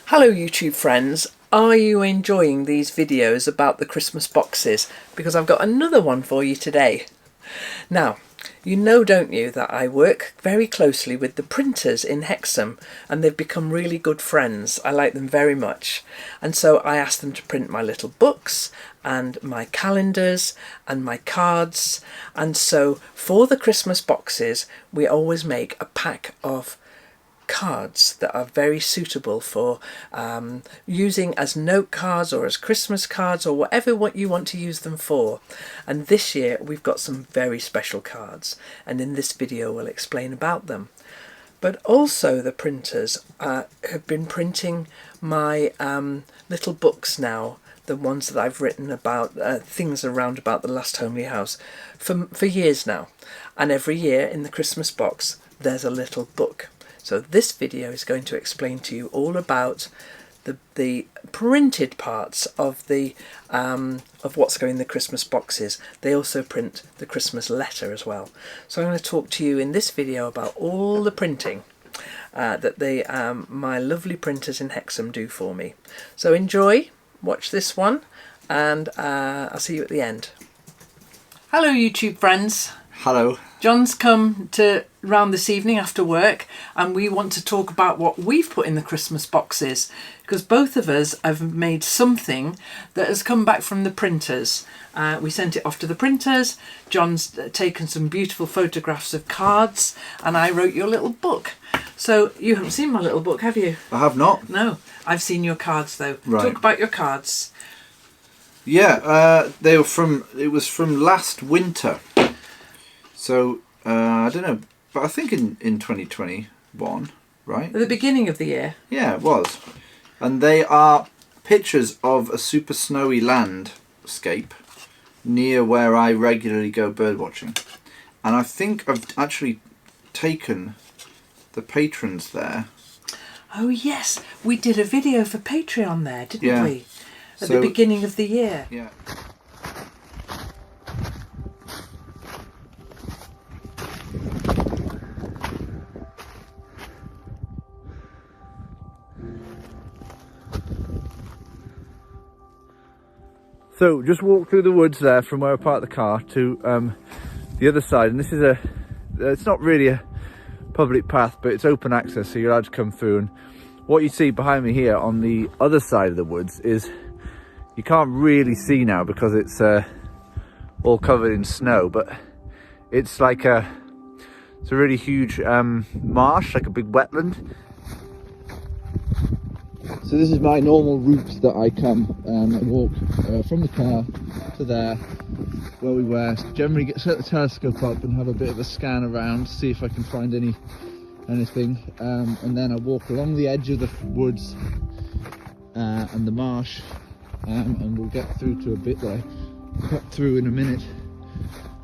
Hello YouTube friends, are you enjoying these videos about the Christmas boxes? Because I've got another one for you today. Now, you know, don't you, that I work very closely with the printers in Hexham and they've become really good friends. I like them very much. And so I asked them to print my little books and my calendars and my cards. And so for the Christmas boxes, we always make a pack of cards that are very suitable for using as note cards or as Christmas cards or what you want to use them for. And this year we've got some very special cards, and in this video we'll explain about them. But also the printers have been printing my little books now, the ones that I've written about things around about the last homely house for years now. And every year in the Christmas box there's a little book. So this video is going to explain to you all about the printed parts of of what's going in the Christmas boxes. They also print the Christmas letter as well. So I'm going to talk to you in this video about all the printing that my lovely printers in Hexham do for me. So enjoy, watch this one, and I'll see you at the end. Hello YouTube friends. Hello. John's come round this evening after work, and we want to talk about what we've put in the Christmas boxes, because both of us have made something that has come back from the printers. We sent it off to the printers. John's taken some beautiful photographs of cards, and I wrote your little book. So you haven't seen my little book, have you? I have not. No, I've seen your cards though. Right. Talk about your cards. Yeah, it was from last winter. So, I don't know, but I think in 2021, right? At the beginning of the year. Yeah, it was. And they are pictures of a super snowy landscape near where I regularly go bird watching. And I think I've actually taken the patrons there. Oh yes, we did a video for Patreon there, didn't we? At So, the beginning of the year. Yeah. So just walk through the woods there from where I parked the car to the other side, and this is it's not really a public path, but it's open access, so you're allowed to come through. And what you see behind me here on the other side of the woods is, you can't really see now because it's all covered in snow, but it's like it's a really huge marsh, like a big wetland. So this is my normal route that I come and walk from the car to there, where we were. Generally set the telescope up and have a bit of a scan around, see if I can find anything, and then I walk along the edge of the woods and the marsh, and we'll get through to a bit that I cut through in a minute.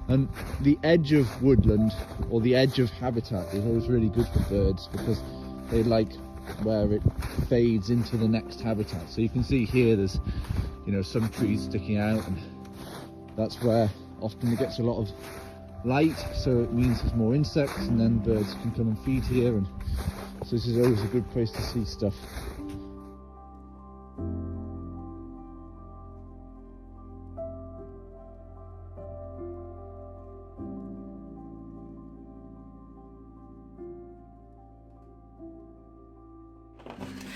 And the edge of woodland, or the edge of habitat, is always really good for birds because they like where it fades into the next habitat. So you can see here there's, you know, some trees sticking out, and that's where often it gets a lot of light, so it means there's more insects, and then birds can come and feed here, and so this is always a good place to see stuff.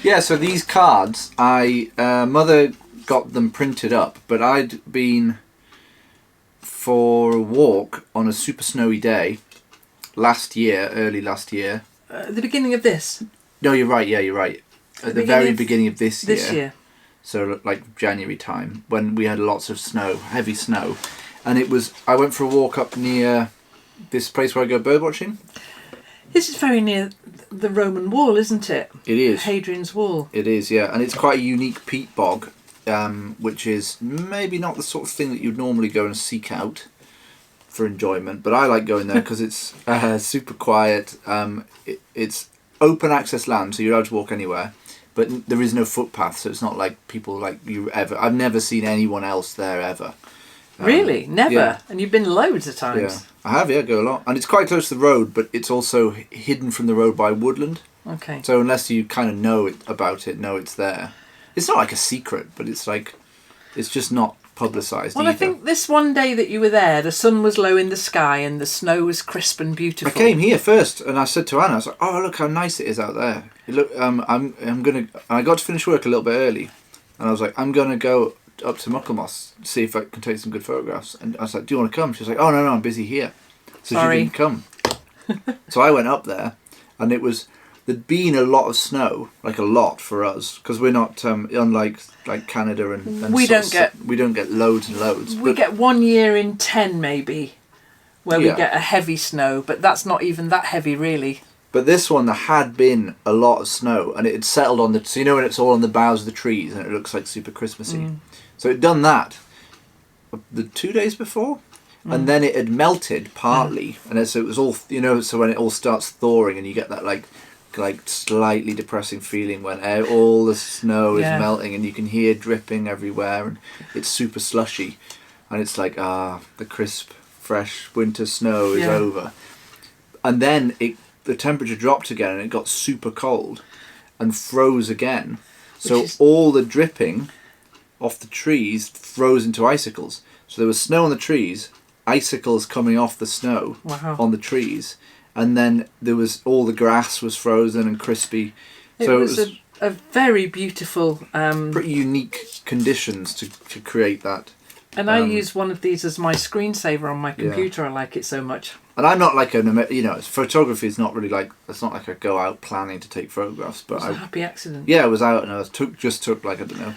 Yeah, so these cards, mother got them printed up, but I'd been for a walk on a super snowy day early last year. At the beginning of this? No, you're right, yeah, you're right. At the very beginning of this year. This year. So like January time, when we had lots of snow, heavy snow. And I went for a walk up near this place where I go bird watching. This is very near the Roman wall, isn't it? It is. Hadrian's Wall. It is, yeah. And it's quite a unique peat bog, which is maybe not the sort of thing that you'd normally go and seek out for enjoyment. But I like going there because it's super quiet. It's open access land, so you're allowed to walk anywhere. But there is no footpath, so it's not like people like you ever... I've never seen anyone else there ever. Really? Never? Yeah. And you've been loads of times? Yeah, I have, yeah, go a lot. And it's quite close to the road, but it's also hidden from the road by woodland. Okay. So unless you kind of know about it, know it's there. It's not like a secret, but it's just not publicised Well, either. I think this one day that you were there, the sun was low in the sky and the snow was crisp and beautiful. I came here first, and I said to Anna, I was like, "Oh, look how nice it is out there. Look, I got to finish work a little bit early, and I was like, I'm gonna go up to Mucklemos, see if I can take some good photographs." And I was like, "Do you want to come?" She was like, "Oh no, I'm busy here." So Sorry. she didn't come. So I went up there, and there'd been a lot of snow, like a lot for us, because we're not unlike like Canada and we don't get loads and loads. We get 1 year in 10 maybe, where we get a heavy snow, but that's not even that heavy really. But this one, there had been a lot of snow, and it had settled on so you know when it's all on the boughs of the trees and it looks like super Christmassy. So it'd done that the 2 days before. And then it had melted partly, and so it was all, so when it all starts thawing and you get that like slightly depressing feeling when all the snow is melting and you can hear dripping everywhere and it's super slushy, and it's like, the crisp, fresh winter snow is over. And then the temperature dropped again and it got super cold and froze again. So all the dripping off the trees froze into icicles. So there was snow on the trees, icicles coming off the snow on the trees, and then there was all the grass was frozen and crispy. So it was a very beautiful pretty unique conditions to create that. And I use one of these as my screensaver on my computer. I like it so much. And I'm not like photography is not really like, it's not like I go out planning to take photographs, but it was a happy accident. I was out and I took like, I don't know,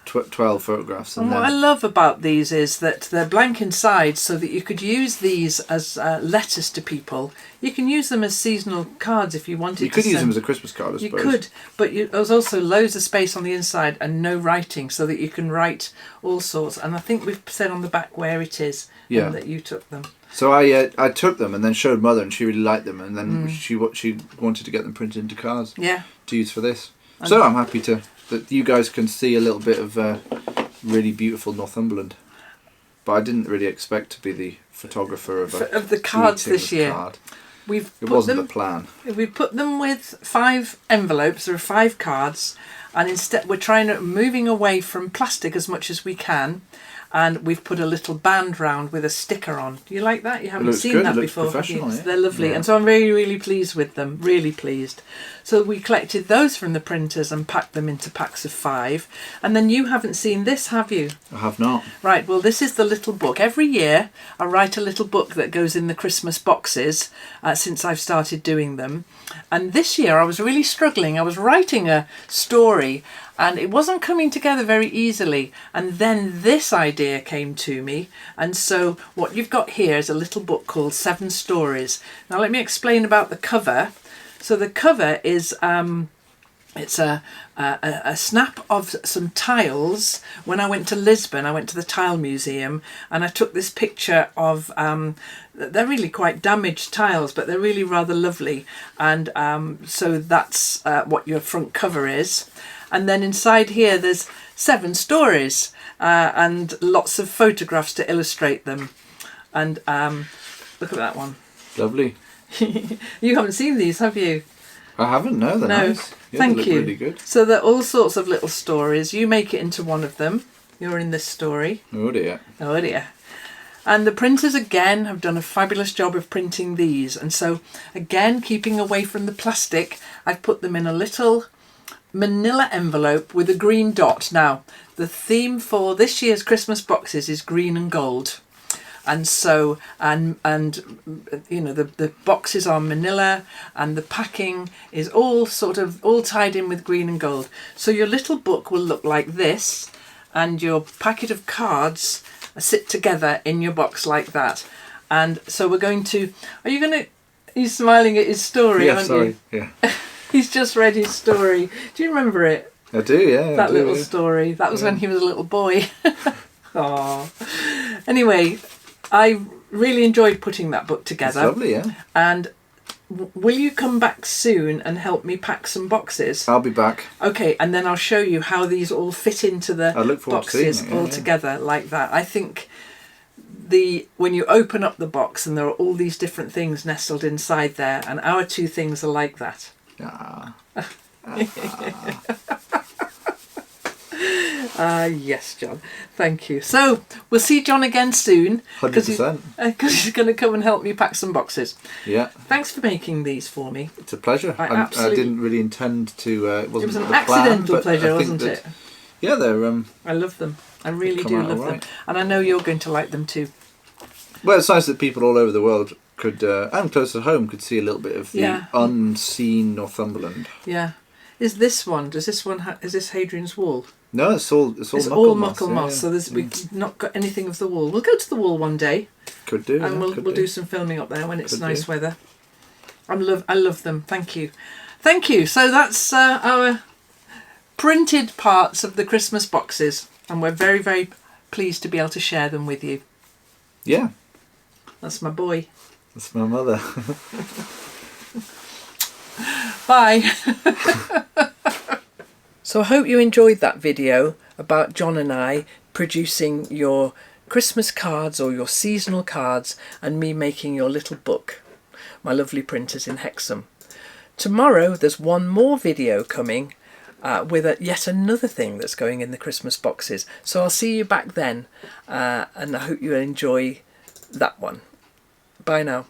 12 photographs. And what I love about these is that they're blank inside, so that you could use these as letters to people. You can use them as seasonal cards if you wanted. You could use them as a Christmas card, I suppose. You could, but there's also loads of space on the inside and no writing, so that you can write all sorts. And I think we've said on the back where it is, and that you took them. So I took them and then showed Mother, and she really liked them, and then she wanted to get them printed into cards to use for this. So I'm happy that you guys can see a little bit of really beautiful Northumberland. But I didn't really expect to be the photographer of the cards this year. Card. It wasn't the plan. We've put them with 5 envelopes. There are 5 cards, and instead we're moving away from plastic as much as we can. And we've put a little band round with a sticker on. Do you like that? You haven't seen that before, have you? They're lovely. And so I'm really, really pleased with them. Really pleased. So we collected those from the printers and packed them into packs of 5. And then you haven't seen this, have you? I have not. Right, well, this is the little book. Every year I write a little book that goes in the Christmas boxes since I've started doing them. And this year I was really struggling. I was writing a story and it wasn't coming together very easily. And then this idea came to me. And so what you've got here is a little book called 7 Stories. Now let me explain about the cover. So the cover is it's a snap of some tiles. When I went to Lisbon, I went to the Tile Museum and I took this picture of, they're really quite damaged tiles, but they're really rather lovely. And so that's what your front cover is. And then inside here there's 7 stories and lots of photographs to illustrate them. And look at that one. Lovely. You haven't seen these, have you? I haven't, no, they're nice. Yeah, Thank they look you. Really good. So they're all sorts of little stories. You make it into one of them. You're in this story. Oh dear. Oh dear. And the printers again have done a fabulous job of printing these. And so again, keeping away from the plastic, I've put them in a little manila envelope with a green dot. Now, the theme for this year's Christmas boxes is green and gold. And so, and you know, the boxes are manila and the packing is all tied in with green and gold. So your little book will look like this and your packet of cards sit together in your box like that. And so we're going to, he's smiling at his story, aren't you? Yeah. He's just read his story. Do you remember it? I do, yeah. That little story. That was when he was a little boy. Aww. Anyway, I really enjoyed putting that book together. It's lovely, yeah. And will you come back soon and help me pack some boxes? I'll be back. Okay, and then I'll show you how these all fit into the I look forward to boxes seeing it, all together like that. I think when you open up the box and there are all these different things nestled inside there, and our 2 things are like that. Ah. Yes, John. Thank you. So we'll see John again soon. 100%. Because he's going to come and help me pack some boxes. Yeah. Thanks for making these for me. It's a pleasure. I didn't really intend to. It It was an the accidental plan, but pleasure, I think wasn't that, it? Yeah, they're. I love them. I really come do out love them. alright. And I know you're going to like them too. Well, it's nice that people all over the world could, and close to home, could see a little bit of the Yeah. unseen Northumberland. Yeah. Is this one? Is this Hadrian's Wall? No, it's all It's Mucklemoss. all Mucklemoss. Yeah. So we've not got anything of the wall. We'll go to the wall one day, Could do. and yeah, we'll could do some filming up there when it's Could nice do. weather. I love them. Thank you. So that's our printed parts of the Christmas boxes, and we're very, very pleased to be able to share them with you. Yeah, That's my boy. that's my mother. Bye. So I hope you enjoyed that video about John and I producing your Christmas cards or your seasonal cards and me making your little book. My lovely printers in Hexham. Tomorrow there's one more video coming with yet another thing that's going in the Christmas boxes. So I'll see you back then, and I hope you enjoy that one. Bye now.